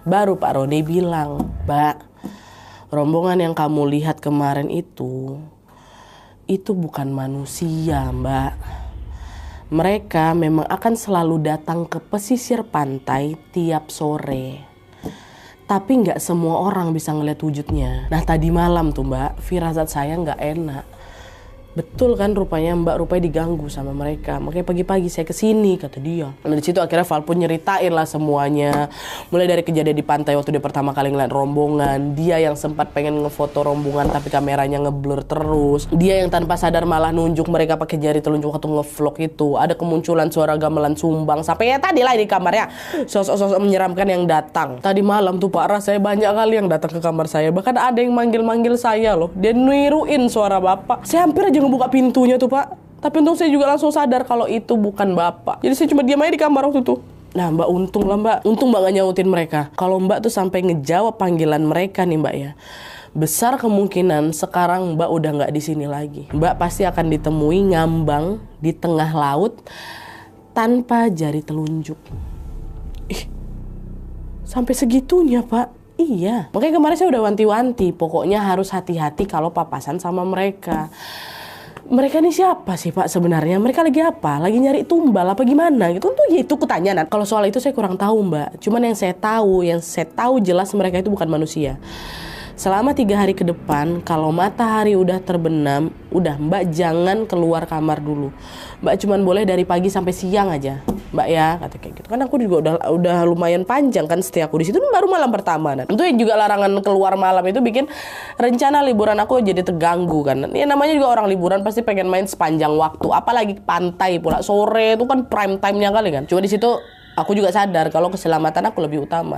Baru Pak Roni bilang, Mbak, rombongan yang kamu lihat kemarin itu bukan manusia, Mbak. Mereka memang akan selalu datang ke pesisir pantai tiap sore. Tapi nggak semua orang bisa ngeliat wujudnya. Nah tadi malam tuh Mbak, firasat saya nggak enak. Betul kan rupanya Mbak diganggu sama mereka. Makanya pagi-pagi saya kesini kata dia. Nah di situ akhirnya Val pun nyeritain lah semuanya. Mulai dari kejadian di pantai waktu dia pertama kali ngeliat rombongan. Dia yang sempat pengen ngefoto rombongan tapi kameranya ngeblur terus. Dia yang tanpa sadar malah nunjuk mereka pakai jari telunjuk waktu ngevlog itu. Ada kemunculan suara gamelan sumbang. Sampai ya tadi lah di kamarnya sosok-sosok menyeramkan yang datang. Tadi malam tuh Pak Ras saya banyak kali yang datang ke kamar saya. Bahkan ada yang manggil-manggil saya loh. Dia niruin suara Bapak. Saya hampir aja buka pintunya tuh Pak. Tapi untung saya juga langsung sadar kalau itu bukan Bapak. Jadi saya cuma diam aja di kamar waktu itu. Nah Mbak untung lah Mbak. Untung Mbak gak nyautin mereka. Kalau Mbak tuh sampai ngejawab panggilan mereka nih Mbak ya. Besar kemungkinan sekarang Mbak udah gak di sini lagi. Mbak pasti akan ditemui ngambang di tengah laut tanpa jari telunjuk. Ih, sampai segitunya Pak. Iya. Makanya kemarin saya udah wanti-wanti. Pokoknya harus hati-hati kalau papasan sama mereka. Mereka ini siapa sih Pak sebenarnya? Mereka lagi apa? Lagi nyari tumbal apa gimana gitu? Tuh ya itu kutanya. Nah, kalau soal itu saya kurang tahu Mbak. Cuman yang saya tahu jelas mereka itu bukan manusia. Selama 3 hari ke depan, kalau matahari udah terbenam, udah Mbak jangan keluar kamar dulu. Mbak cuman boleh dari pagi sampai siang aja, Mbak ya, kata kayak gitu. Kan aku juga udah lumayan panjang kan stay aku di situ, baru malam pertama. Nah, itu yang juga larangan keluar malam itu bikin rencana liburan aku jadi terganggu kan. Ya namanya juga orang liburan pasti pengen main sepanjang waktu, apalagi pantai pula sore itu kan prime time-nya kali kan. Cuma di situ aku juga sadar kalau keselamatan aku lebih utama.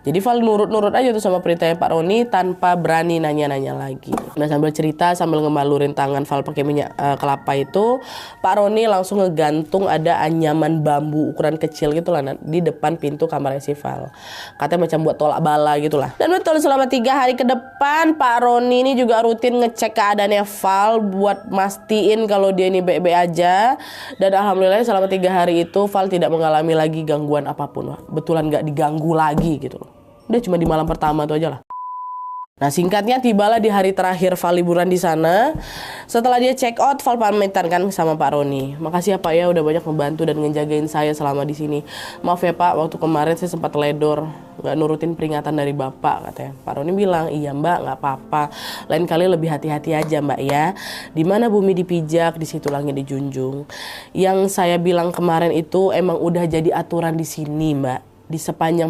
Jadi Val nurut-nurut aja tuh sama perintahnya Pak Roni tanpa berani nanya-nanya lagi. Nah sambil cerita sambil ngemalurin tangan Val pakai minyak kelapa itu, Pak Roni langsung ngegantung ada anyaman bambu ukuran kecil gitu lah di depan pintu kamarnya si Val. Katanya macam buat tolak bala gitu lah. Dan betul selama 3 hari ke depan Pak Roni ini juga rutin ngecek keadaannya Val buat mastiin kalau dia ini baik-baik aja. Dan alhamdulillah selama 3 hari itu Val tidak mengalami lagi gangguan apapun. Betulan gak diganggu lagi gitu loh. Udah cuma di malam pertama itu aja lah. Nah singkatnya tibalah di hari terakhir Val liburan di sana. Setelah dia check out, Val pamitan kan sama Pak Roni. Makasih ya Pak ya udah banyak membantu dan ngejagain saya selama di sini. Maaf ya Pak, waktu kemarin saya sempat teledor, nggak nurutin peringatan dari Bapak katanya. Pak Roni bilang, iya Mbak nggak apa-apa. Lain kali lebih hati-hati aja Mbak ya. Dimana bumi dipijak, di situ langit dijunjung. Yang saya bilang kemarin itu emang udah jadi aturan di sini Mbak. Di sepanjang